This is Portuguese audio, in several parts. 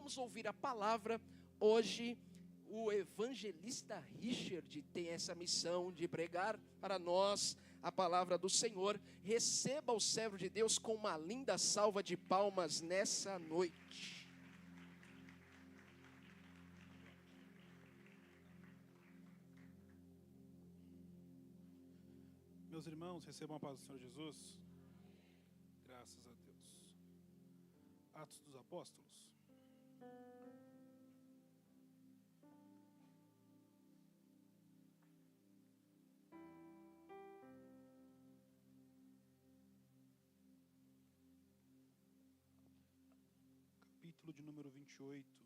vamos ouvir a palavra. Hoje, o evangelista Richard tem essa missão de pregar para nós a palavra do Senhor. Receba o servo de Deus com uma linda salva de palmas nessa noite. Meus irmãos, recebam a paz do Senhor Jesus. Graças a Deus. Atos dos Apóstolos. Capítulo de número 28.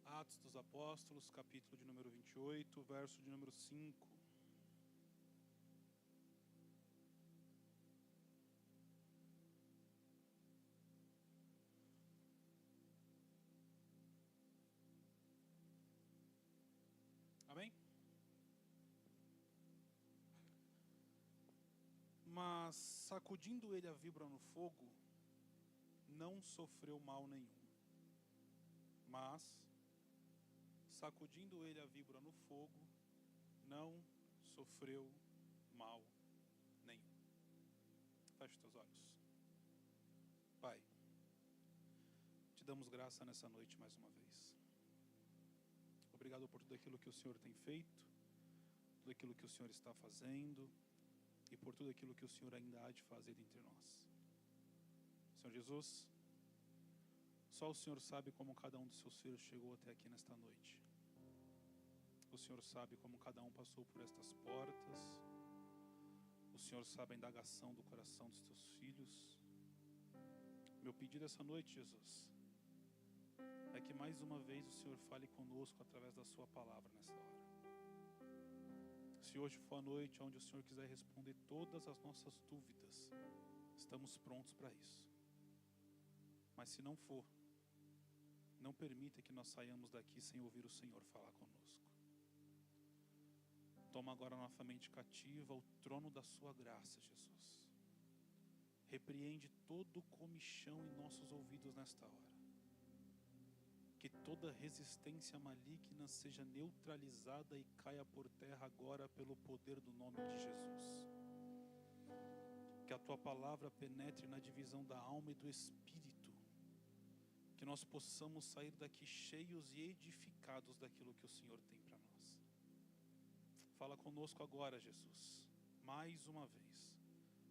Atos dos Apóstolos, capítulo de número 28, verso de número 5. Amém? Mas, sacudindo ele a víbora no fogo, não sofreu mal nenhum. Mas, sacudindo ele a víbora no fogo, não sofreu mal nenhum. Feche os teus olhos. Pai, te damos graça nessa noite mais uma vez. Obrigado por tudo aquilo que o Senhor tem feito, tudo aquilo que o Senhor está fazendo e por tudo aquilo que o Senhor ainda há de fazer entre nós. Senhor Jesus, só o Senhor sabe como cada um dos seus filhos chegou até aqui nesta noite. O Senhor sabe como cada um passou por estas portas. O Senhor sabe a indagação do coração dos teus filhos. Meu pedido essa noite, Jesus, é que mais uma vez o Senhor fale conosco através da sua palavra nessa hora. Se hoje for a noite onde o Senhor quiser responder todas as nossas dúvidas, estamos prontos para isso. Mas se não for, não permita que nós saiamos daqui sem ouvir o Senhor falar conosco. Toma agora nossa mente cativa ao trono da sua graça, Jesus. Repreende todo comichão em nossos ouvidos nesta hora. Que toda resistência maligna seja neutralizada e caia por terra agora pelo poder do nome de Jesus. Que a tua palavra penetre na divisão da alma e do espírito. Que nós possamos sair daqui cheios e edificados daquilo que o Senhor tem para nós. Fala conosco agora, Jesus, mais uma vez,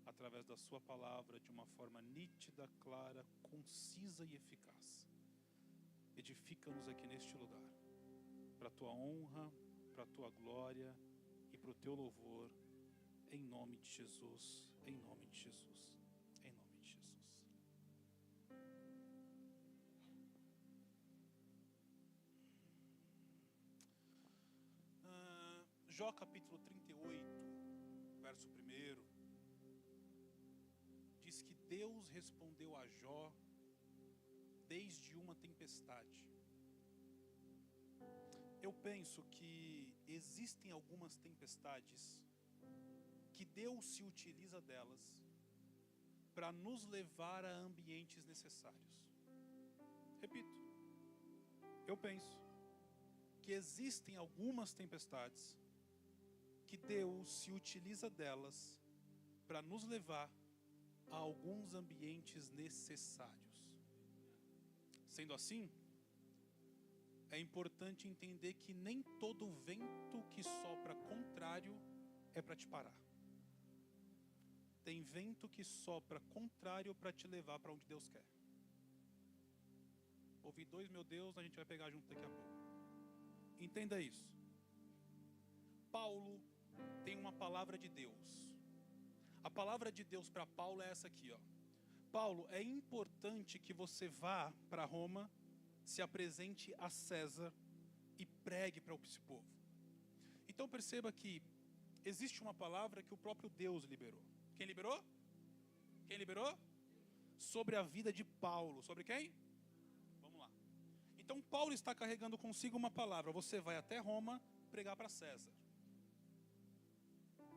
através da sua palavra, de uma forma nítida, clara, concisa e eficaz. Edifica-nos aqui neste lugar, para a tua honra, para a tua glória e para o teu louvor, em nome de Jesus, em nome de Jesus, em nome de Jesus. Jó capítulo 38, verso 1, diz que Deus respondeu a Jó desde uma tempestade. Eu penso que existem algumas tempestades que Deus se utiliza delas para nos levar a ambientes necessários. Repito, eu penso que existem algumas tempestades que Deus se utiliza delas para nos levar a alguns ambientes necessários. Sendo assim, é importante entender que nem todo vento que sopra contrário é para te parar. Tem vento que sopra contrário para te levar para onde Deus quer. Ouvi dois, meu Deus, a gente vai pegar junto daqui a pouco. Entenda isso. Paulo tem uma palavra de Deus. A palavra de Deus para Paulo é essa aqui, ó. Paulo, é importante que você vá para Roma, se apresente a César e pregue para esse povo. Então perceba que existe uma palavra que o próprio Deus liberou. Quem liberou? Quem liberou? Sobre a vida de Paulo. Sobre quem? Vamos lá. Então Paulo está carregando consigo uma palavra. Você vai até Roma pregar para César.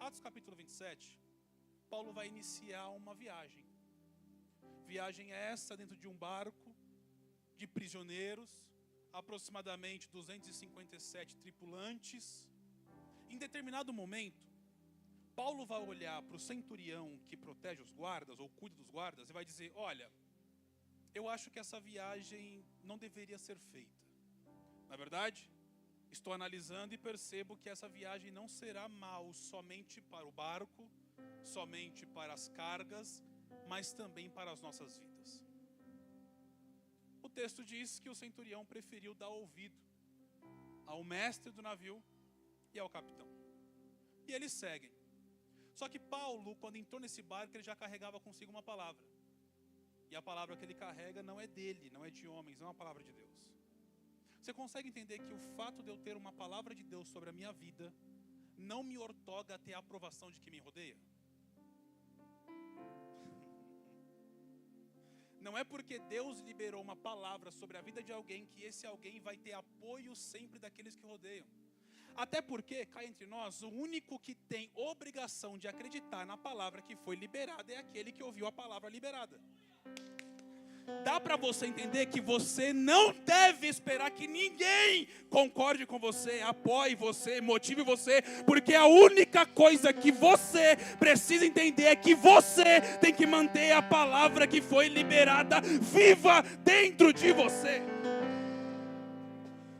Atos capítulo 27, Paulo vai iniciar uma viagem. Viagem essa dentro de um barco de prisioneiros, aproximadamente 257 tripulantes. Em determinado momento, Paulo vai olhar para o centurião que protege os guardas, ou cuida dos guardas, e vai dizer: olha, eu acho que essa viagem não deveria ser feita. Na verdade, estou analisando e percebo que essa viagem não será mal somente para o barco, somente para as cargas, mas também para as nossas vidas. O texto diz que o centurião preferiu dar ouvido ao mestre do navio e ao capitão. E eles seguem. Só que Paulo, quando entrou nesse barco, ele já carregava consigo uma palavra. E a palavra que ele carrega não é dele, não é de homens, é uma palavra de Deus. Você consegue entender que o fato de eu ter uma palavra de Deus sobre a minha vida não me ortoga a ter a aprovação de quem me rodeia? Não é porque Deus liberou uma palavra sobre a vida de alguém que esse alguém vai ter apoio sempre daqueles que rodeiam. Até porque, cá entre nós, o único que tem obrigação de acreditar na palavra que foi liberada é aquele que ouviu a palavra liberada. Dá para você entender que você não deve esperar que ninguém concorde com você, apoie você, motive você, porque a única coisa que você precisa entender é que você tem que manter a palavra que foi liberada viva dentro de você.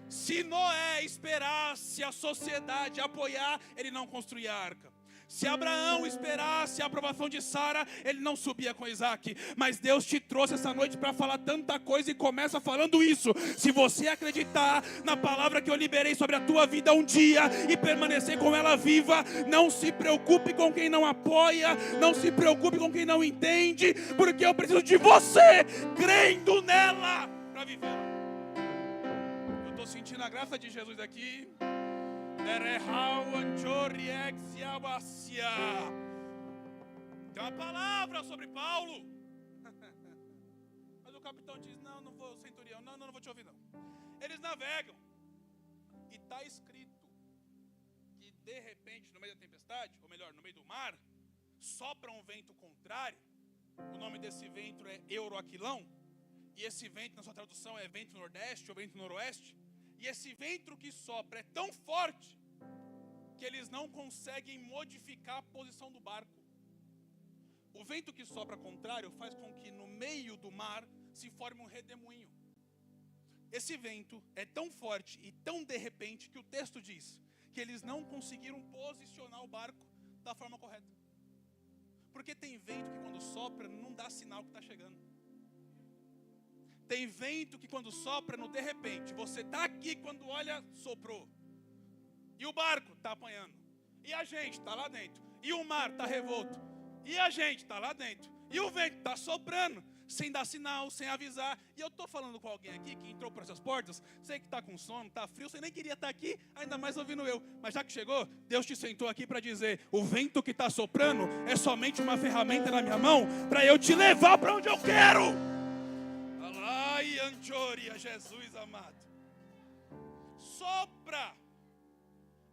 Se Noé esperasse a sociedade apoiar, ele não construía a arca. Se Abraão esperasse a aprovação de Sara, ele não subia com Isaac. Mas Deus te trouxe essa noite para falar tanta coisa e começa falando isso. Se você acreditar na palavra que eu liberei sobre a tua vida um dia e permanecer com ela viva, não se preocupe com quem não apoia, não se preocupe com quem não entende, porque eu preciso de você crendo nela para viver. Eu estou sentindo a graça de Jesus aqui. Tem uma palavra sobre Paulo. Mas o capitão diz: não vou, centurião, não vou te ouvir não. Eles navegam. E está escrito que de repente, no meio da tempestade, ou melhor, no meio do mar, sopra um vento contrário. O nome desse vento é Euroaquilão. E esse vento, na sua tradução, é vento nordeste ou vento noroeste. E esse vento que sopra é tão forte que eles não conseguem modificar a posição do barco. O vento que sopra contrário faz com que no meio do mar se forme um redemoinho. Esse vento é tão forte e tão de repente que o texto diz que eles não conseguiram posicionar o barco da forma correta. Porque tem vento que quando sopra não dá sinal que está chegando. Tem vento que quando sopra, no de repente, você está aqui, quando olha, soprou. E o barco está apanhando. E a gente está lá dentro. E o mar está revolto. E a gente está lá dentro. E o vento está soprando, sem dar sinal, sem avisar. E eu estou falando com alguém aqui que entrou por essas portas. Sei que está com sono, está frio, você nem queria estar aqui, ainda mais ouvindo eu. Mas já que chegou, Deus te sentou aqui para dizer: o vento que está soprando é somente uma ferramenta na minha mão para eu te levar para onde eu quero. Ai, Antioria, Jesus amado. Sopra.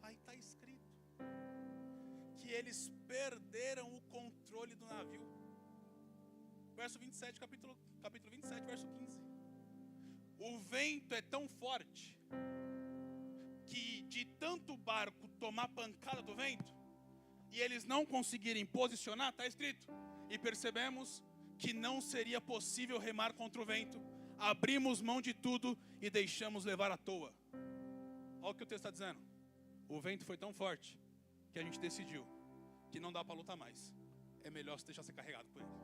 Aí está escrito que eles perderam o controle do navio. Verso 27, capítulo 27, verso 15. O vento é tão forte que de tanto barco tomar pancada do vento e eles não conseguirem posicionar, está escrito, e percebemos que não seria possível remar contra o vento. Abrimos mão de tudo e deixamos levar à toa. Olha o que o texto está dizendo. O vento foi tão forte que a gente decidiu que não dá para lutar mais. É melhor se deixar ser carregado por ele.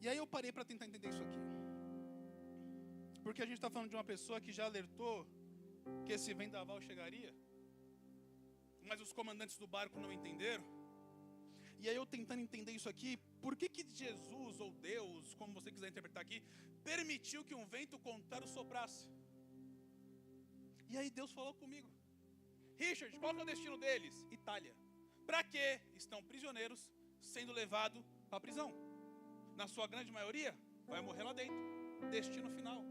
E aí eu parei para tentar entender isso aqui. Porque a gente está falando de uma pessoa que já alertou que esse vendaval chegaria, mas os comandantes do barco não entenderam. E aí eu tentando entender isso aqui, por que Jesus ou Deus, como você quiser interpretar aqui, permitiu que um vento contrário soprasse? E aí Deus falou comigo: Richard, qual que é o destino deles? Itália. Para quê? Estão prisioneiros sendo levados para a prisão. Na sua grande maioria, vai morrer lá dentro. Destino final.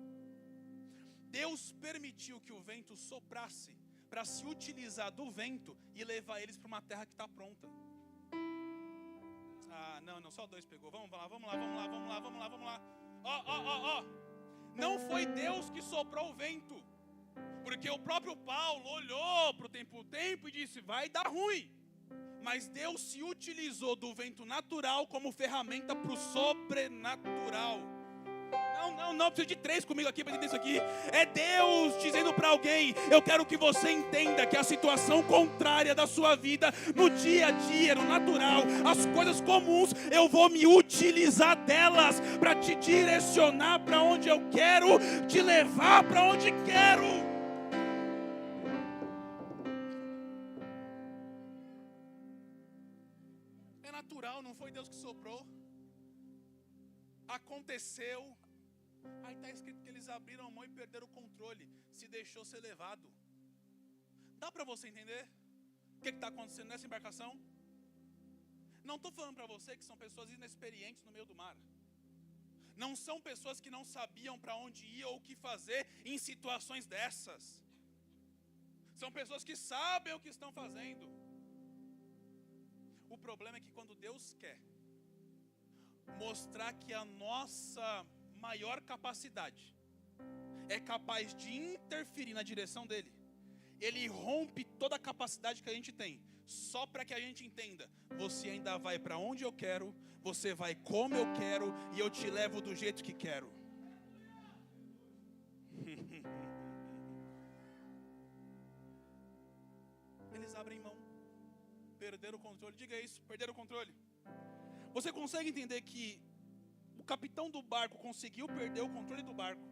Deus permitiu que o vento soprasse para se utilizar do vento e levar eles para uma terra que está pronta. Ah, não, só 2 pegou. Vamos lá. Ó. Não foi Deus que soprou o vento. Porque o próprio Paulo olhou para o tempo e disse, vai dar ruim. Mas Deus se utilizou do vento natural como ferramenta para o sobrenatural. Não precisa de 3 comigo aqui para entender isso aqui. É Deus dizendo para alguém, eu quero que você entenda que a situação contrária da sua vida, no dia a dia, no natural, as coisas comuns, eu vou me utilizar delas para te direcionar para onde eu quero, te levar para onde quero. É natural, não foi Deus que soprou. Aconteceu. Aí está escrito que eles abriram a mão e perderam o controle. Se deixou ser levado. Dá para você entender o que está acontecendo nessa embarcação? Não estou falando para você que são pessoas inexperientes no meio do mar. Não são pessoas que não sabiam para onde ir ou o que fazer em situações dessas. São pessoas que sabem o que estão fazendo. O problema é que quando Deus quer mostrar que a nossa maior capacidade é capaz de interferir na direção dele, ele rompe toda a capacidade que a gente tem, só para que a gente entenda, você ainda vai para onde eu quero, você vai como eu quero, e eu te levo do jeito que quero. Eles abrem mão, perderam o controle. Diga isso, perderam o controle. Você consegue entender que o capitão do barco conseguiu perder o controle do barco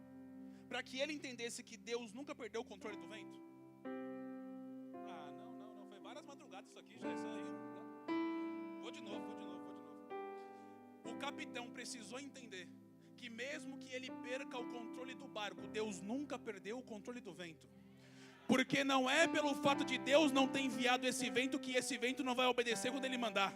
para que ele entendesse que Deus nunca perdeu o controle do vento? Ah, não, foi várias madrugadas isso aqui, já isso aí. Vou de novo. O capitão precisou entender que mesmo que ele perca o controle do barco, Deus nunca perdeu o controle do vento. Porque não é pelo fato de Deus não ter enviado esse vento que esse vento não vai obedecer quando ele mandar.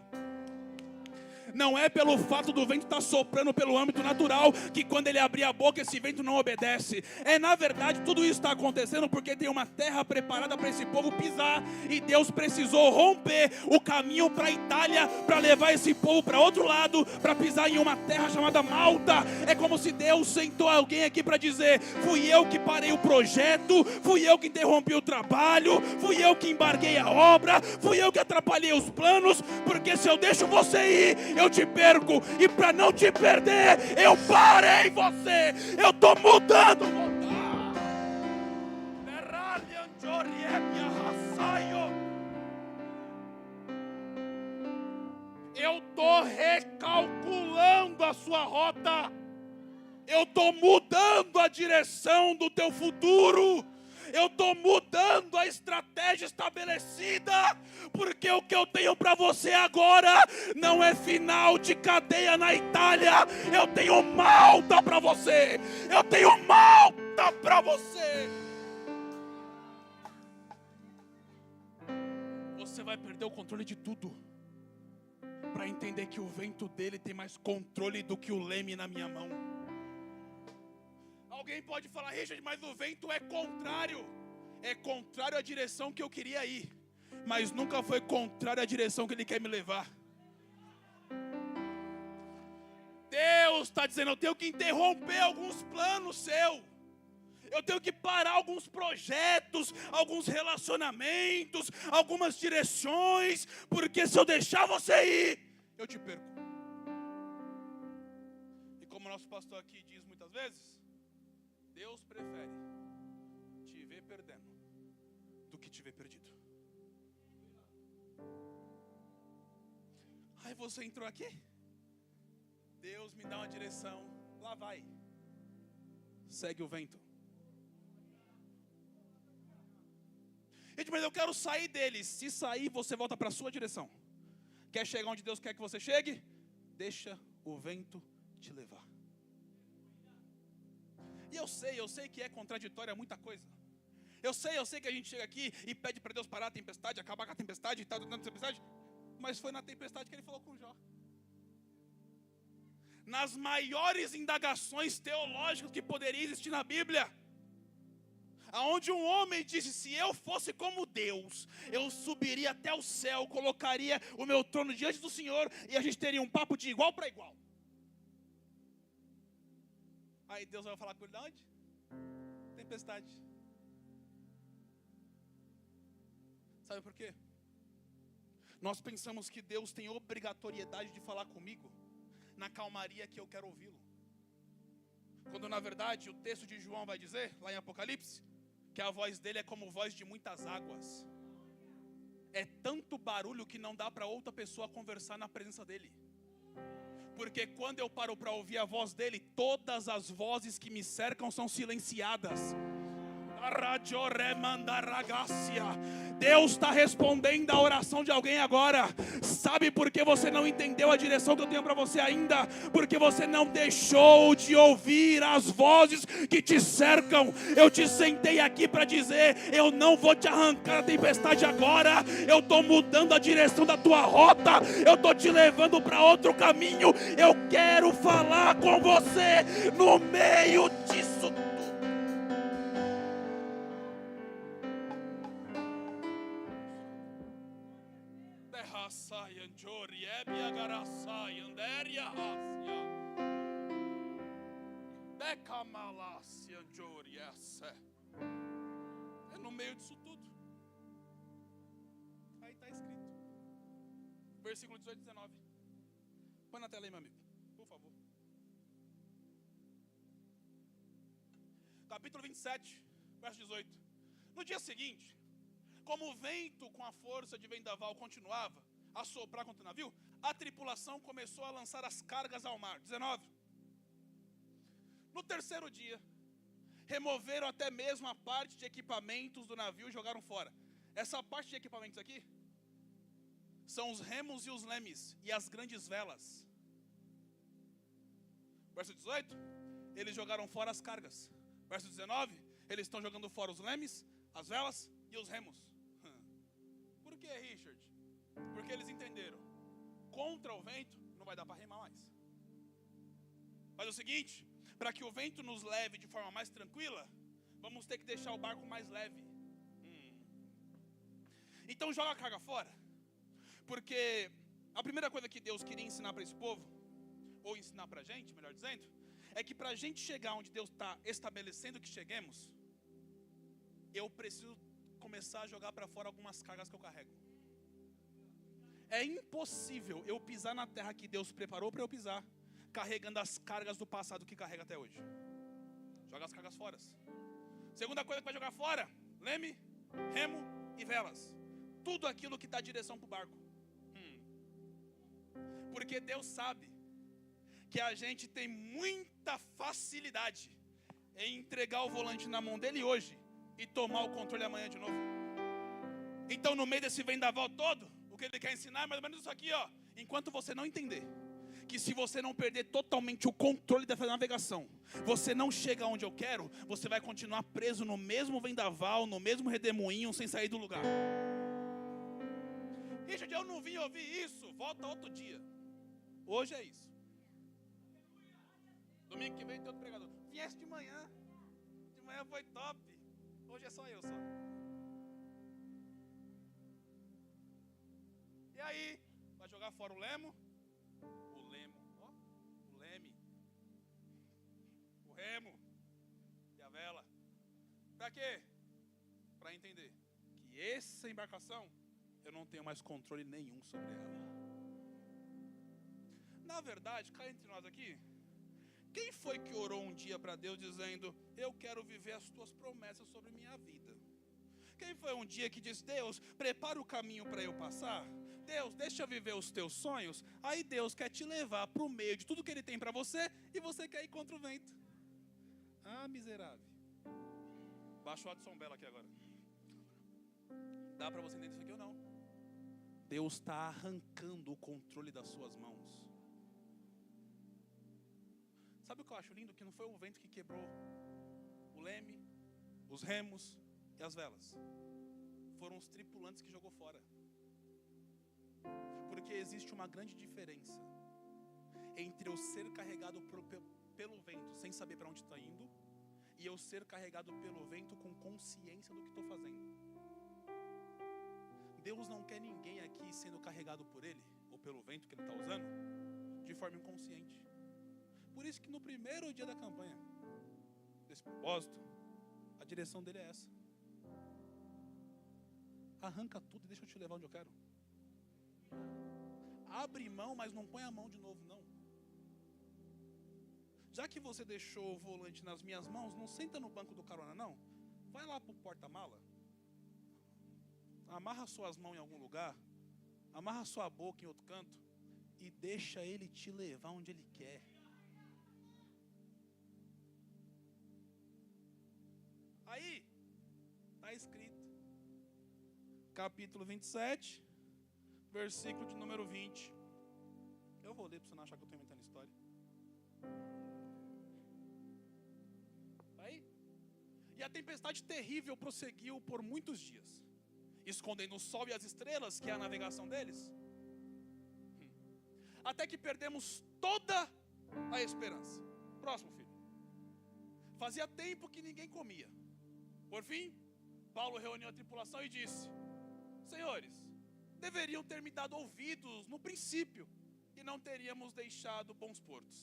Não é pelo fato do vento estar soprando pelo âmbito natural que quando ele abrir a boca esse vento não obedece. Na verdade, tudo isso está acontecendo porque tem uma terra preparada para esse povo pisar. E Deus precisou romper o caminho para a Itália, para levar esse povo para outro lado, para pisar em uma terra chamada Malta. É como se Deus sentou alguém aqui para dizer, fui eu que parei o projeto, fui eu que interrompi o trabalho, fui eu que embarguei a obra, fui eu que atrapalhei os planos, porque se eu deixo você ir, eu te perco, e para não te perder, eu parei você, eu estou mudando. Eu estou recalculando a sua rota, eu estou mudando a direção do teu futuro. Eu estou mudando a estratégia estabelecida, porque o que eu tenho para você agora não é final de cadeia na Itália. Eu tenho Malta para você. Eu tenho Malta para você. Você vai perder o controle de tudo para entender que o vento dele tem mais controle do que o leme na minha mão. Alguém pode falar, Richard, mas o vento é contrário. É contrário à direção que eu queria ir, mas nunca foi contrário à direção que ele quer me levar. Deus está dizendo, eu tenho que interromper alguns planos seus. Eu tenho que parar alguns projetos, alguns relacionamentos, algumas direções, porque se eu deixar você ir, eu te perco. E como nosso pastor aqui diz muitas vezes, Deus prefere te ver perdendo do que te ver perdido. Aí você entrou aqui, Deus me dá uma direção, lá vai, segue o vento. Gente, mas eu quero sair dele. Se sair, você volta para a sua direção. Quer chegar onde Deus quer que você chegue? Deixa o vento te levar. E eu sei que é contraditório muita coisa. Eu sei que a gente chega aqui e pede para Deus parar a tempestade, acabar com a tempestade e tal, tempestade. Mas foi na tempestade que ele falou com Jó. Nas maiores indagações teológicas que poderia existir na Bíblia. aonde um homem disse: se eu fosse como Deus, eu subiria até o céu, colocaria o meu trono diante do Senhor, e a gente teria um papo de igual para igual. Aí Deus vai falar com ele de onde? Tempestade. Sabe por quê? Nós pensamos que Deus tem obrigatoriedade de falar comigo na calmaria que eu quero ouvi-lo. Quando na verdade o texto de João vai dizer, lá em Apocalipse, que a voz dele é como voz de muitas águas. É tanto barulho que não dá para outra pessoa conversar na presença dele. Porque quando eu paro para ouvir a voz dele, todas as vozes que me cercam são silenciadas. Deus está respondendo a oração de alguém agora. Sabe por que você não entendeu a direção que eu tenho para você ainda? Porque você não deixou de ouvir as vozes que te cercam. Eu te sentei aqui para dizer: eu não vou te arrancar da tempestade agora. Eu estou mudando a direção da tua rota. Eu estou te levando para outro caminho. Eu quero falar com você no meio disso. É no meio disso tudo. Aí está escrito. Versículo 18 e 19. Põe na tela aí, meu amigo, por favor. Capítulo 27, verso 18. No dia seguinte, como o vento com a força de vendaval continuava a soprar contra o navio, a tripulação começou a lançar as cargas ao mar. 19. No terceiro dia, removeram até mesmo a parte de equipamentos do navio e jogaram fora. Essa parte de equipamentos aqui são os remos e os lemes e as grandes velas. Verso 18, eles jogaram fora as cargas. Verso 19, eles estão jogando fora os lemes, as velas e os remos. Por que, Richard? Porque eles entenderam: contra o vento não vai dar para remar mais. Faz o seguinte: para que o vento nos leve de forma mais tranquila, vamos ter que deixar o barco mais leve. Então joga a carga fora. Porque a primeira coisa que Deus queria ensinar para esse povo, ou ensinar para a gente, melhor dizendo, é que para a gente chegar onde Deus está estabelecendo que cheguemos, eu preciso começar a jogar para fora algumas cargas que eu carrego. É impossível eu pisar na terra que Deus preparou para eu pisar, carregando as cargas do passado que carrega até hoje. Joga as cargas fora. Segunda coisa que vai jogar fora: leme, remo e velas. Tudo aquilo que dá direção para o barco. Porque Deus sabe que a gente tem muita facilidade em entregar o volante na mão dele hoje e tomar o controle amanhã de novo. Então, no meio desse vendaval todo, o que ele quer ensinar é mais ou menos isso aqui, ó. Enquanto você não entender que se você não perder totalmente o controle da navegação, você não chega onde eu quero, você vai continuar preso no mesmo vendaval, no mesmo redemoinho, sem sair do lugar. Richard, eu não vim ouvir isso. Volta outro dia. Hoje é isso. Domingo que vem tem outro pregador. Viesse de manhã. De manhã foi top. Hoje é só eu, só. E aí? Vai jogar fora o lemo? O lemo. Ó, o leme. O remo. E a vela. Pra quê? Pra entender que essa embarcação, eu não tenho mais controle nenhum sobre ela. Na verdade, cá entre nós aqui, quem foi que orou um dia para Deus dizendo: eu quero viver as tuas promessas sobre minha vida? Quem foi um dia que disse: Deus, prepara o caminho para eu passar? Deus, deixa eu viver os teus sonhos? Aí Deus quer te levar para o meio de tudo que Ele tem para você e você quer ir contra o vento. Ah, miserável. Baixa o Adson Bela aqui agora. Dá para você entender isso aqui ou não? Deus está arrancando o controle das suas mãos. Sabe o que eu acho lindo? Que não foi o vento que quebrou o leme, os remos e as velas. Foram os tripulantes que jogou fora. Porque existe uma grande diferença entre eu ser carregado pelo vento sem saber para onde está indo, e eu ser carregado pelo vento com consciência do que estou fazendo. Deus não quer ninguém aqui sendo carregado por Ele, ou pelo vento que Ele está usando, de forma inconsciente. Por isso que no primeiro dia da campanha, desse propósito, a direção dele é essa. Arranca tudo e deixa eu te levar onde eu quero. Abre mão, mas não põe a mão de novo, não. Já que você deixou o volante nas minhas mãos, não senta no banco do carona, não. Vai lá pro porta-mala. Amarra suas mãos em algum lugar. Amarra sua boca em outro canto. E deixa ele te levar onde ele quer. Aí, está escrito. Capítulo 27, versículo de número 20. Eu vou ler para você não achar que eu estou inventando história. Aí. E a tempestade terrível prosseguiu por muitos dias, escondendo o sol e as estrelas, que é a navegação deles, até que perdemos toda a esperança. Próximo, filho. Fazia tempo que ninguém comia. Por fim, Paulo reuniu a tripulação e disse: senhores, deveriam ter me dado ouvidos no princípio, e não teríamos deixado bons portos.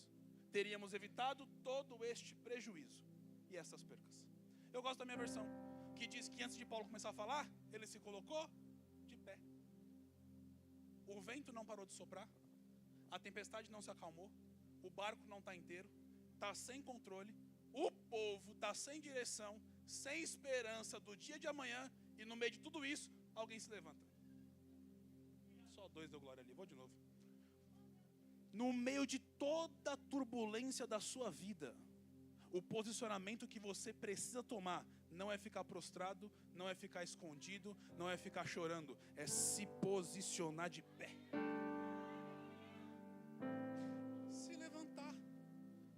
Teríamos evitado todo este prejuízo e essas percas. Eu gosto da minha versão, que diz que antes de Paulo começar a falar, ele se colocou de pé. O vento não parou de soprar, a tempestade não se acalmou, o barco não está inteiro, está sem controle, o povo está sem direção, sem esperança do dia de amanhã, e no meio de tudo isso, alguém se levanta. Só 2 deu glória ali, vou de novo. No meio de toda a turbulência da sua vida, o posicionamento que você precisa tomar não é ficar prostrado, não é ficar escondido, não é ficar chorando, é se posicionar de pé. Se levantar,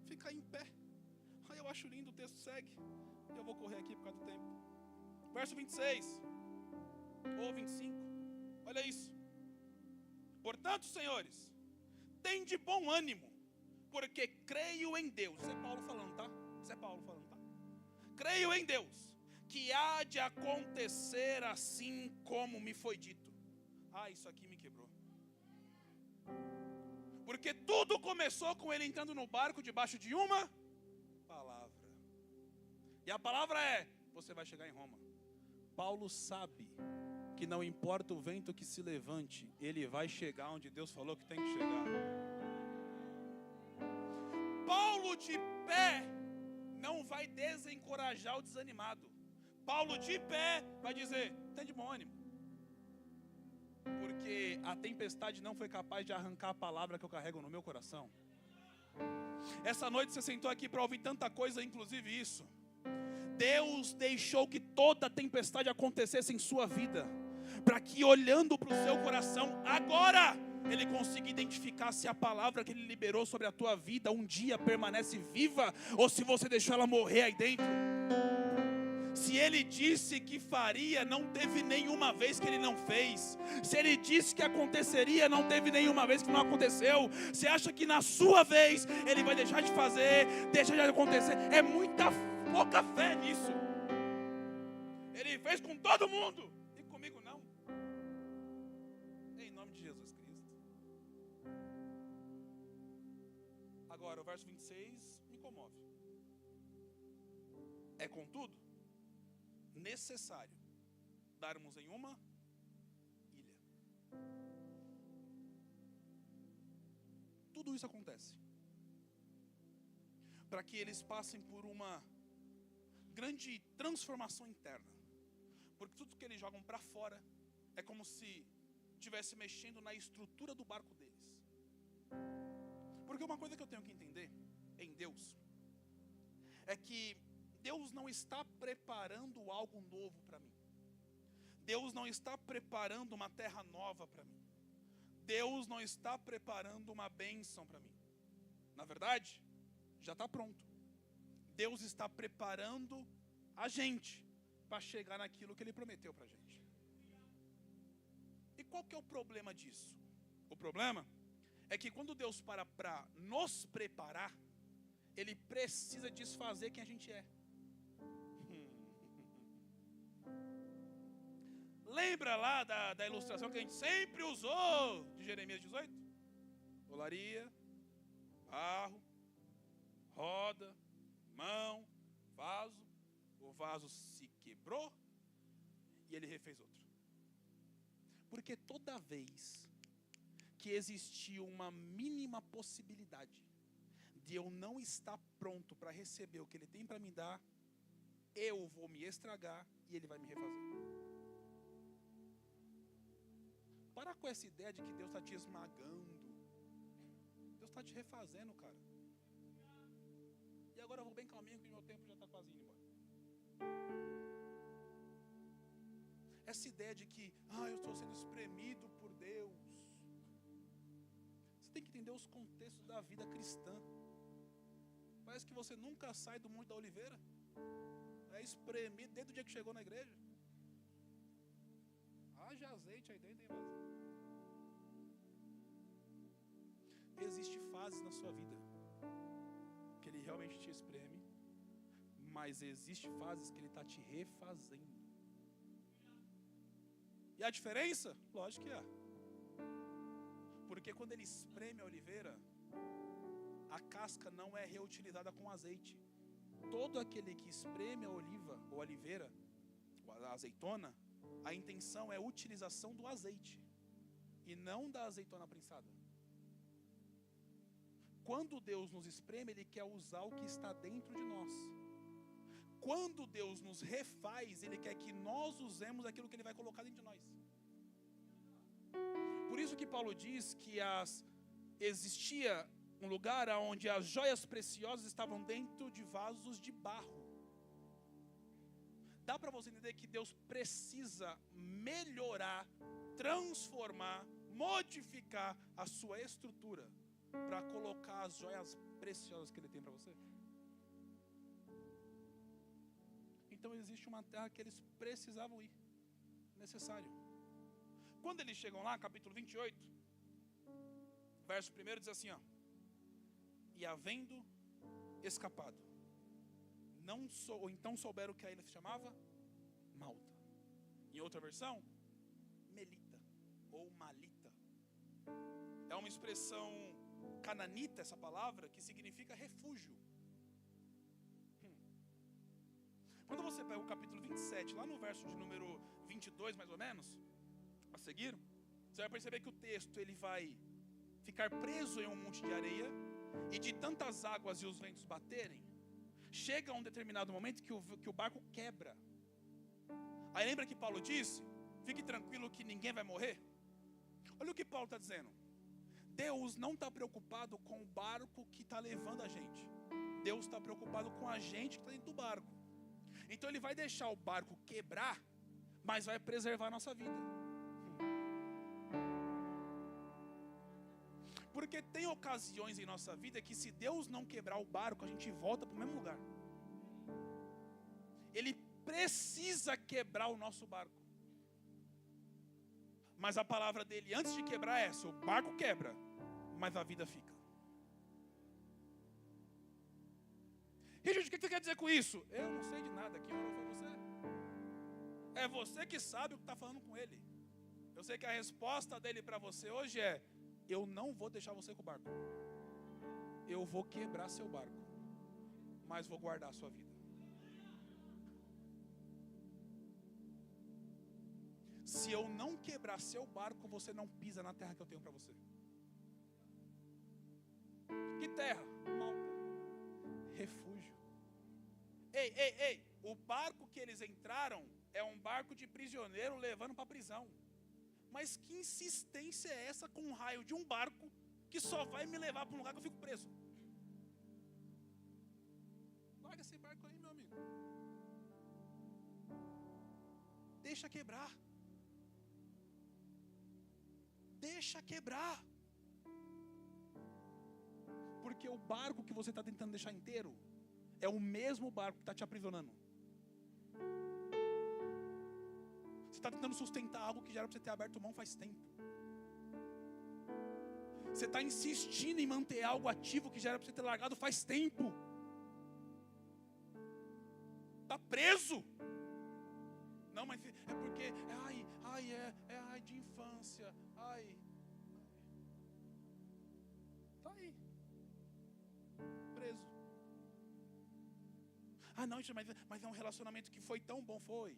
ficar em pé. Aí eu acho lindo, o texto segue. Eu vou correr aqui por causa do tempo. Verso 26 ou 25. Olha isso. Portanto, senhores, tem de bom ânimo, porque creio em Deus. Isso é Paulo falando, tá? Isso é Paulo falando, tá? Creio em Deus, que há de acontecer assim como me foi dito. Ah, isso aqui me quebrou. Porque tudo começou com ele entrando no barco debaixo de uma palavra. E a palavra é: você vai chegar em Roma. Paulo sabe que não importa o vento que se levante, ele vai chegar onde Deus falou que tem que chegar. Paulo de pé não vai desencorajar o desanimado. Paulo de pé vai dizer: tem de bom ânimo. Porque a tempestade não foi capaz de arrancar a palavra que eu carrego no meu coração. Essa noite você sentou aqui para ouvir tanta coisa, inclusive isso. Deus deixou que toda a tempestade acontecesse em sua vida, para que olhando para o seu coração, agora Ele consiga identificar se a palavra que Ele liberou sobre a tua vida um dia permanece viva, ou se você deixou ela morrer aí dentro. Se Ele disse que faria, não teve nenhuma vez que Ele não fez. Se Ele disse que aconteceria, não teve nenhuma vez que não aconteceu. Você acha que na sua vez Ele vai deixar de fazer, deixar de acontecer? É muita pouca fé nisso. Ele fez com todo mundo e comigo não. Em nome de Jesus Cristo. Agora o verso 26 me comove. É contudo necessário darmos em uma ilha. Tudo isso acontece para que eles passem por uma grande transformação interna. Porque tudo que eles jogam para fora é como se estivesse mexendo na estrutura do barco deles. Porque uma coisa que eu tenho que entender em Deus é que Deus não está preparando algo novo para mim. Deus não está preparando uma terra nova para mim. Deus não está preparando uma bênção para mim. Na verdade, já está pronto. Deus está preparando a gente para chegar naquilo que Ele prometeu para a gente. E qual que é o problema disso? O problema é que quando Deus para nos preparar, Ele precisa desfazer quem a gente é. Lembra lá da ilustração que a gente sempre usou de Jeremias 18? Olaria, barro, roda, mão, vaso. O vaso se quebrou e ele refez outro. Porque toda vez que existia uma mínima possibilidade de eu não estar pronto para receber o que ele tem para me dar, eu vou me estragar e ele vai me refazer. Para com essa ideia de que Deus está te esmagando. Deus está te refazendo, cara. E agora eu vou bem calminho que o meu tempo já está quase indo embora. Essa ideia de que, eu estou sendo espremido por Deus. Você tem que entender os contextos da vida cristã. Parece que você nunca sai do Monte da Oliveira. É espremido desde o dia que chegou na igreja. Haja azeite aí dentro, hein, vazio. Existem fases na sua vida que ele realmente te espreme, mas existem fases que ele está te refazendo. E a diferença? Lógico que há. Porque quando ele espreme a oliveira, a casca não é reutilizada com azeite. Todo aquele que espreme a oliva, ou a oliveira, ou a azeitona, a intenção é a utilização do azeite e não da azeitona prensada. Quando Deus nos espreme, Ele quer usar o que está dentro de nós. Quando Deus nos refaz, Ele quer que nós usemos aquilo que Ele vai colocar dentro de nós. Por isso que Paulo diz que existia um lugar onde as joias preciosas estavam dentro de vasos de barro. Dá para você entender que Deus precisa melhorar, transformar, modificar a sua estrutura para colocar as joias preciosas que Ele tem para você? Então existe uma terra que eles precisavam ir, necessário. Quando eles chegam lá, capítulo 28, verso 1 diz assim, e havendo escapado, ou então souberam que a ilha se chamava Malta. Em outra versão, Melita ou Malita. É uma expressão cananita, essa palavra, que significa refúgio. Quando você pega o capítulo 27, lá no verso de número 22, mais ou menos, a seguir, você vai perceber que o texto ele vai ficar preso em um monte de areia, e de tantas águas e os ventos baterem, chega um determinado momento que o barco quebra. Aí lembra que Paulo disse, fique tranquilo que ninguém vai morrer? Olha o que Paulo está dizendo. Deus não está preocupado com o barco que está levando a gente. Deus está preocupado com a gente que está dentro do barco. Então Ele vai deixar o barco quebrar, mas vai preservar a nossa vida. Porque tem ocasiões em nossa vida que se Deus não quebrar o barco, a gente volta para o mesmo lugar. Ele precisa quebrar o nosso barco. Mas a palavra dele antes de quebrar é essa: o barco quebra, mas a vida fica. E gente, o que você quer dizer com isso? Eu não sei de nada, quem orou foi você. É você que sabe o que está falando com ele. Eu sei que a resposta dele para você hoje é: eu não vou deixar você com o barco. Eu vou quebrar seu barco, mas vou guardar a sua vida. Se eu não quebrar seu barco, você não pisa na terra que eu tenho para você. Que terra? Malta. Refúgio. Ei, o barco que eles entraram é um barco de prisioneiro levando para a prisão. Mas que insistência é essa com um raio de um barco que só vai me levar para um lugar que eu fico preso? Larga esse barco aí, meu amigo. Deixa quebrar. Deixa quebrar. Porque o barco que você está tentando deixar inteiro é o mesmo barco que está te aprisionando. Você está tentando sustentar algo que já era para você ter aberto mão faz tempo. Você está insistindo em manter algo ativo que já era para você ter largado faz tempo. Está preso. Não, mas é porque, ai de infância, ai. Tá aí, preso. Ah não, mas é um relacionamento que foi tão bom, foi.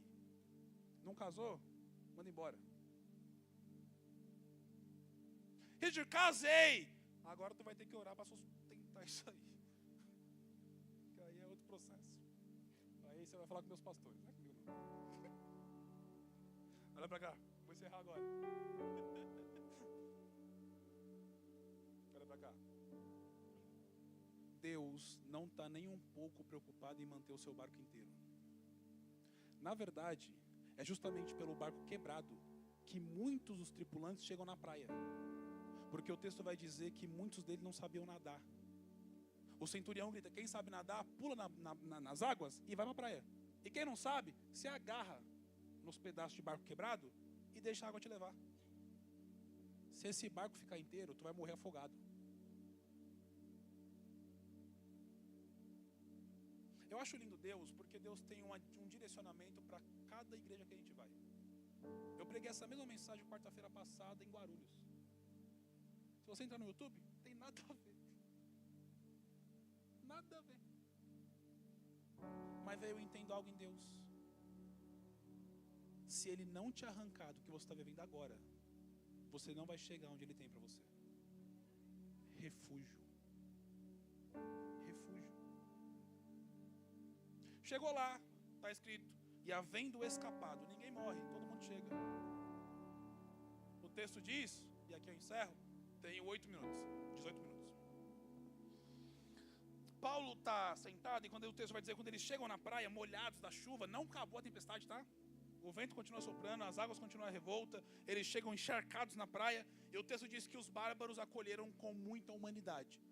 Não casou? Manda embora. Richard, casei. Agora tu vai ter que orar para sustentar isso aí. Que aí é outro processo. Aí você vai falar com meus pastores, não é comigo não. Olha pra cá, vou encerrar agora. Olha pra cá. Deus não está nem um pouco preocupado em manter o seu barco inteiro. Na verdade, é justamente pelo barco quebrado que muitos dos tripulantes chegam na praia. Porque o texto vai dizer que muitos deles não sabiam nadar. O centurião grita, quem sabe nadar, pula nas águas e vai para a praia. E quem não sabe, se agarra nos pedaços de barco quebrado e deixa a água te levar. Se esse barco ficar inteiro, tu vai morrer afogado. Eu acho lindo Deus, porque Deus tem um direcionamento para cada igreja que a gente vai. Eu preguei essa mesma mensagem quarta-feira passada em Guarulhos. Se você entrar no YouTube, tem nada a ver. Nada a ver. Mas eu entendo algo em Deus. Se Ele não te arrancar do que você está vivendo agora, você não vai chegar onde Ele tem para você. Refúgio. Refúgio. Chegou lá, está escrito, e havendo escapado, ninguém morre, todo mundo chega. O texto diz, e aqui eu encerro, tenho 8 minutos, 18 minutos. Paulo está sentado e quando o texto vai dizer, quando eles chegam na praia, molhados da chuva, não acabou a tempestade, tá? O vento continua soprando, as águas continuam à revolta, eles chegam encharcados na praia, e o texto diz que os bárbaros acolheram com muita humanidade.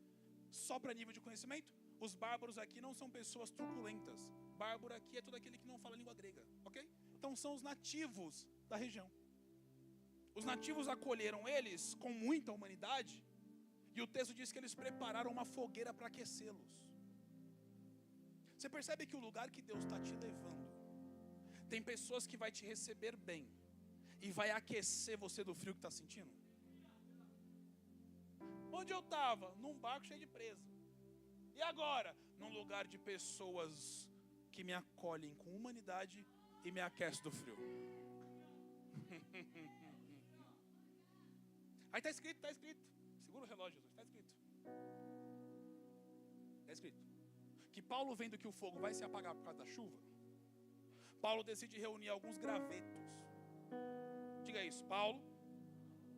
Só para nível de conhecimento, os bárbaros aqui não são pessoas truculentas. Bárbaro aqui é todo aquele que não fala língua grega, ok? Então são os nativos da região. Os nativos acolheram eles com muita humanidade, e o texto diz que eles prepararam uma fogueira para aquecê-los. Você percebe que o lugar que Deus está te levando, tem pessoas que vai te receber bem, e vai aquecer você do frio que está sentindo? Onde eu estava? Num barco cheio de presa. E agora? Num lugar de pessoas que me acolhem com humanidade e me aquecem do frio. Aí está escrito. Segura o relógio, Jesus. Está escrito. Está escrito. Que Paulo, vendo que o fogo vai se apagar por causa da chuva, Paulo decide reunir alguns gravetos. Diga isso, Paulo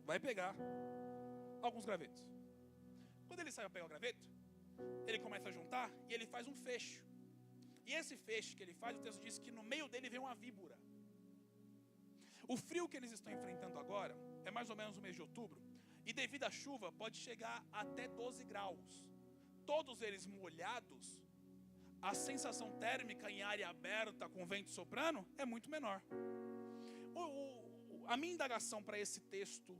vai pegar alguns gravetos. Quando ele sai para pegar o graveto, ele começa a juntar e ele faz um fecho. E esse fecho que ele faz, o texto diz que no meio dele vem uma víbora. O frio que eles estão enfrentando agora é mais ou menos no mês de outubro, e devido à chuva pode chegar até 12 graus. Todos eles molhados, a sensação térmica em área aberta com vento soprando é muito menor. A minha indagação para esse texto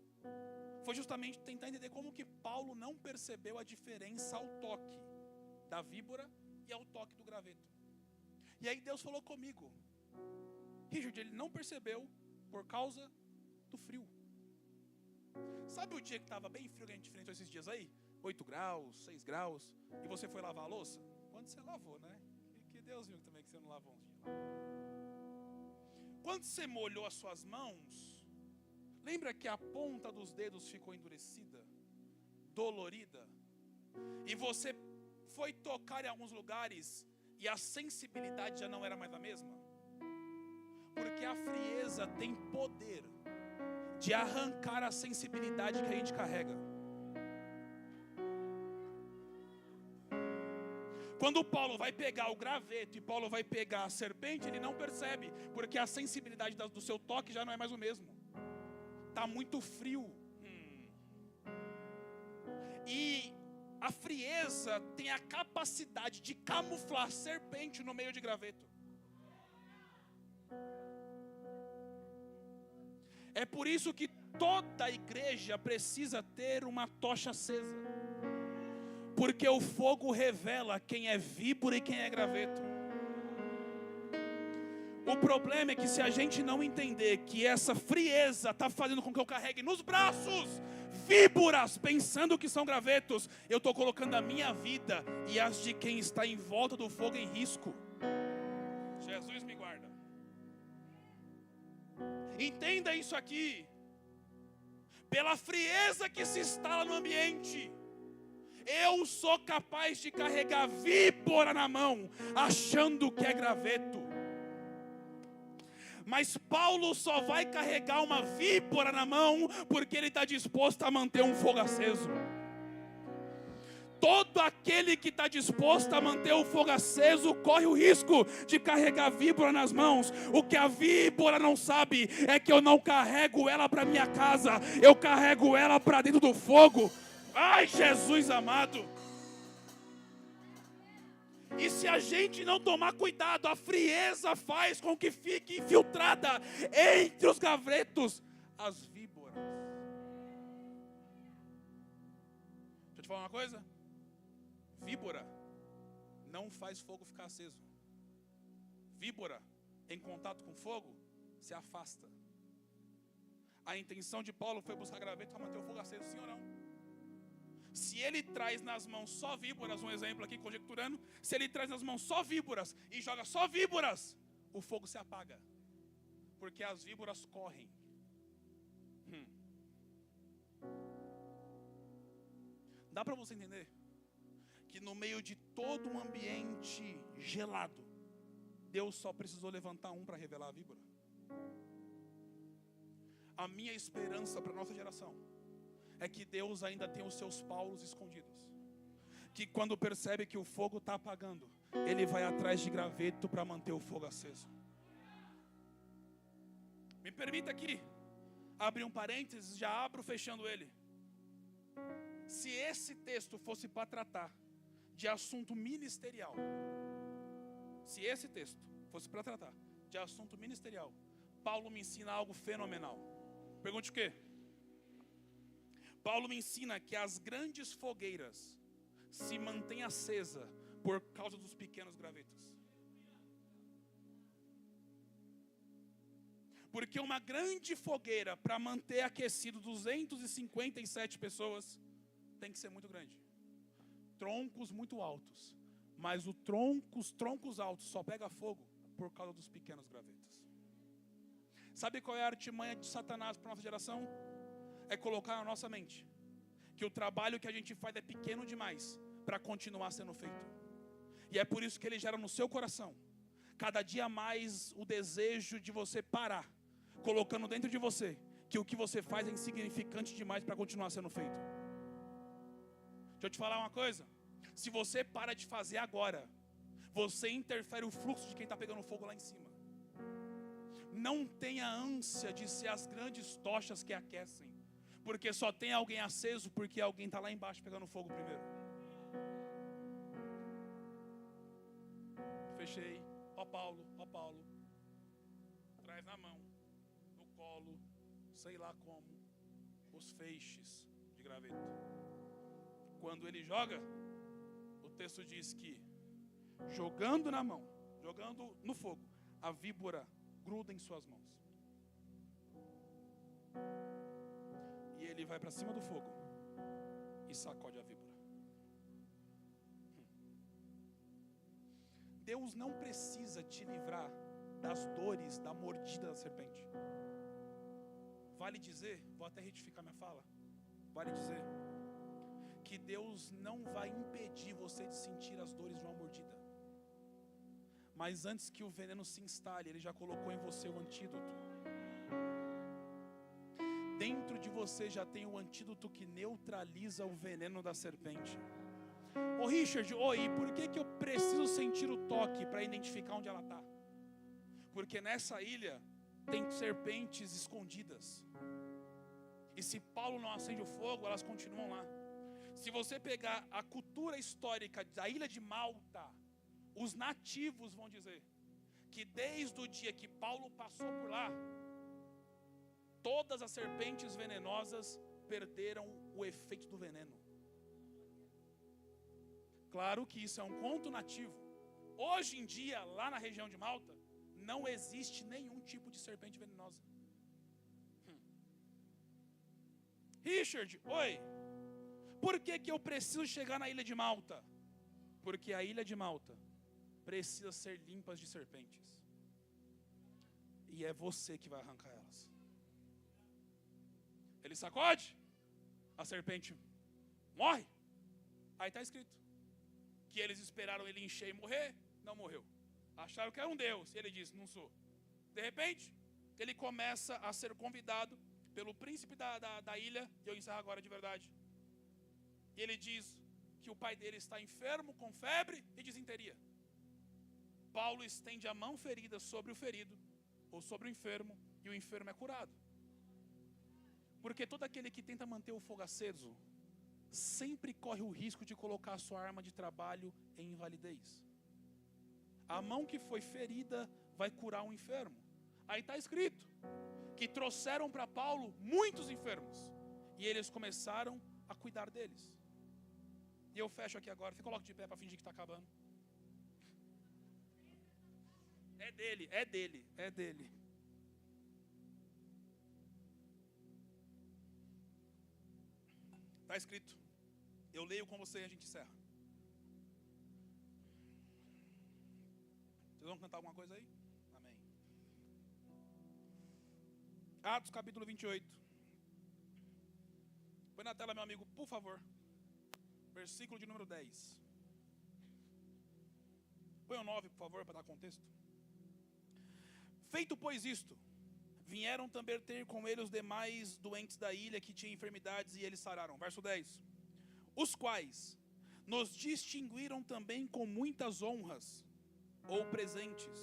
foi justamente tentar entender como que Paulo não percebeu a diferença ao toque da víbora e ao toque do graveto. E aí Deus falou comigo, Richard, ele não percebeu por causa do frio. Sabe o dia que estava bem frio que a gente enfrentou esses dias aí? 8 graus, 6 graus, e você foi lavar a louça? Quando você lavou, né? Que Deus viu também que você não lavou uns dias. Quando você molhou as suas mãos, lembra que a ponta dos dedos ficou endurecida, dolorida, e você foi tocar em alguns lugares e a sensibilidade já não era mais a mesma? Porque a frieza tem poder de arrancar a sensibilidade que a gente carrega. Quando Paulo vai pegar o graveto e Paulo vai pegar a serpente, ele não percebe, porque a sensibilidade do seu toque já não é mais o mesmo. Está muito frio. E a frieza tem a capacidade de camuflar serpente no meio de graveto. É por isso que toda a igreja precisa ter uma tocha acesa. Porque o fogo revela quem é víbora e quem é graveto. O problema é que se a gente não entender que essa frieza está fazendo com que eu carregue nos braços víboras, pensando que são gravetos, eu estou colocando a minha vida e as de quem está em volta do fogo em risco. Jesus me guarda. Entenda isso aqui. Pela frieza que se instala no ambiente, eu sou capaz de carregar víbora na mão, achando que é graveto. Mas Paulo só vai carregar uma víbora na mão porque ele está disposto a manter um fogo aceso. Todo aquele que está disposto a manter o fogo aceso corre o risco de carregar víbora nas mãos. O que a víbora não sabe é que eu não carrego ela para minha casa, eu carrego ela para dentro do fogo. Ai, Jesus amado! E se a gente não tomar cuidado, a frieza faz com que fique infiltrada entre os gravetos as víboras. Deixa eu te falar uma coisa. Víbora não faz fogo ficar aceso. Víbora, em contato com fogo, se afasta. A intenção de Paulo foi buscar graveto para manter o fogo aceso, sim ou não? Se ele traz nas mãos só víboras, um exemplo aqui conjecturando, se ele traz nas mãos só víboras e joga só víboras, o fogo se apaga, porque as víboras correm. Dá para você entender que no meio de todo um ambiente gelado, Deus só precisou levantar um para revelar a víbora? A minha esperança para a nossa geração é que Deus ainda tem os seus Paulos escondidos, que quando percebe que o fogo está apagando, Ele vai atrás de graveto para manter o fogo aceso. Me permita aqui abrir um parênteses, já abro fechando ele. Se esse texto fosse para tratar de assunto ministerial, se esse texto fosse para tratar de assunto ministerial, Paulo me ensina algo fenomenal. Pergunte o quê? Paulo me ensina que as grandes fogueiras se mantêm acesas por causa dos pequenos gravetos. Porque uma grande fogueira, para manter aquecido 257 pessoas, tem que ser muito grande. Troncos muito altos. Mas os troncos altos só pegam fogo por causa dos pequenos gravetos. Sabe qual é a artimanha de Satanás para a nossa geração? É colocar na nossa mente que o trabalho que a gente faz é pequeno demais para continuar sendo feito. E é por isso que ele gera no seu coração cada dia mais o desejo de você parar, colocando dentro de você que o que você faz é insignificante demais para continuar sendo feito. Deixa eu te falar uma coisa. Se você para de fazer agora, você interfere o fluxo de quem está pegando fogo lá em cima. Não tenha ânsia de ser as grandes tochas que aquecem, porque só tem alguém aceso porque alguém está lá embaixo pegando fogo primeiro. Fechei. Ó Paulo, traz na mão, no colo, sei lá como, os feixes de graveto. Quando ele joga, o texto diz que, jogando na mão, jogando no fogo, a víbora gruda em suas mãos. E ele vai para cima do fogo e sacode a víbora. Deus não precisa te livrar das dores da mordida da serpente. Vale dizer, vou até retificar minha fala, vale dizer que Deus não vai impedir você de sentir as dores de uma mordida. Mas antes que o veneno se instale, Ele já colocou em você o antídoto. Dentro de você já tem o antídoto que neutraliza o veneno da serpente. Ô Richard, e por que eu preciso sentir o toque para identificar onde ela está? Porque nessa ilha tem serpentes escondidas. E se Paulo não acende o fogo, elas continuam lá. Se você pegar a cultura histórica da ilha de Malta, os nativos vão dizer que desde o dia que Paulo passou por lá, todas as serpentes venenosas perderam o efeito do veneno. Claro que isso é um conto nativo. Hoje em dia, lá na região de Malta, não existe nenhum tipo de serpente venenosa. Richard, oi. Por que eu preciso chegar na ilha de Malta? Porque a ilha de Malta precisa ser limpa de serpentes. E é você que vai arrancar elas. Ele sacode, a serpente morre. Aí está escrito que eles esperaram ele encher e morrer. Não morreu. Acharam que era um Deus. E ele disse, não sou. De repente, ele começa a ser convidado pelo príncipe da ilha. E eu encerro agora de verdade. E ele diz que o pai dele está enfermo, com febre e disenteria. Paulo estende a mão ferida sobre o ferido, ou sobre o enfermo, e o enfermo é curado. Porque todo aquele que tenta manter o fogo aceso, sempre corre o risco de colocar a sua arma de trabalho em invalidez. A mão que foi ferida vai curar um enfermo. Aí está escrito que trouxeram para Paulo muitos enfermos, e eles começaram a cuidar deles. E eu fecho aqui agora, você coloca de pé para fingir que está acabando. É dele, é dele, é dele. Está escrito. Eu leio com você e a gente encerra. Vocês vão cantar alguma coisa aí? Amém. Atos capítulo 28. Põe na tela, meu amigo, por favor. Versículo de número 10. Põe o 9, por favor, para dar contexto. Feito, pois, isto, vieram também ter com ele os demais doentes da ilha que tinham enfermidades, e eles sararam. Verso 10. Os quais nos distinguiram também com muitas honras ou presentes,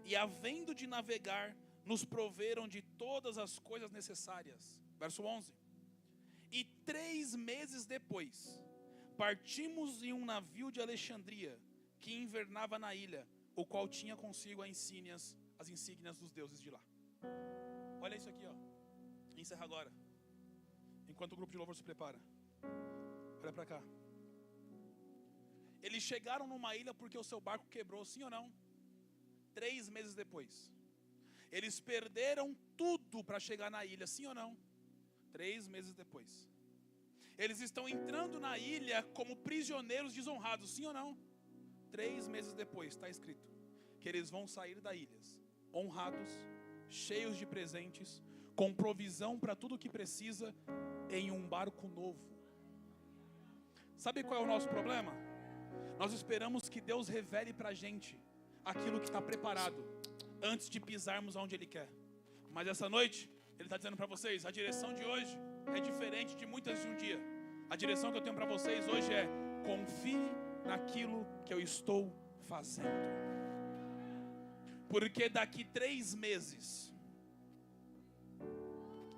e havendo de navegar, nos proveram de todas as coisas necessárias. Verso 11. E 3 meses depois, partimos em um navio de Alexandria, que invernava na ilha, o qual tinha consigo as insígnias dos deuses de lá. Olha isso aqui, ó. Encerra agora, enquanto o grupo de louvor se prepara. Olha para cá. Eles chegaram numa ilha porque o seu barco quebrou, sim ou não? 3 meses depois. Eles perderam tudo para chegar na ilha, sim ou não? 3 meses depois. Eles estão entrando na ilha como prisioneiros desonrados, sim ou não? 3 meses depois, está escrito que eles vão sair da ilha honrados, cheios de presentes, com provisão para tudo o que precisa, em um barco novo. Sabe qual é o nosso problema? Nós esperamos que Deus revele para a gente aquilo que está preparado antes de pisarmos aonde Ele quer. Mas essa noite, Ele está dizendo para vocês, a direção de hoje é diferente de muitas de um dia. A direção que eu tenho para vocês hoje é: confie naquilo que eu estou fazendo. Porque daqui 3 meses,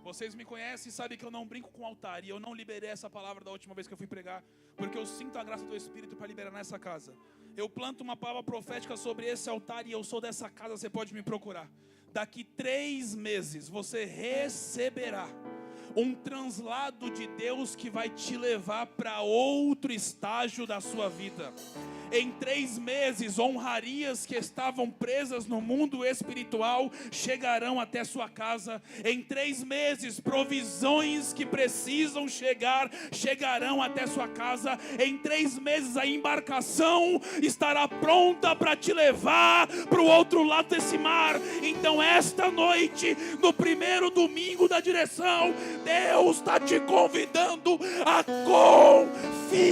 vocês me conhecem e sabem que eu não brinco com altar. E eu não liberei essa palavra da última vez que eu fui pregar, porque eu sinto a graça do Espírito para liberar nessa casa. Eu planto uma palavra profética sobre esse altar e eu sou dessa casa, você pode me procurar. Daqui 3 meses você receberá um translado de Deus que vai te levar para outro estágio da sua vida. Em 3 meses, honrarias que estavam presas no mundo espiritual chegarão até sua casa. Em 3 meses, provisões que precisam chegarão até sua casa. Em 3 meses, a embarcação estará pronta para te levar para o outro lado desse mar. Então, esta noite, no primeiro domingo da direção, Deus está te convidando a confiar.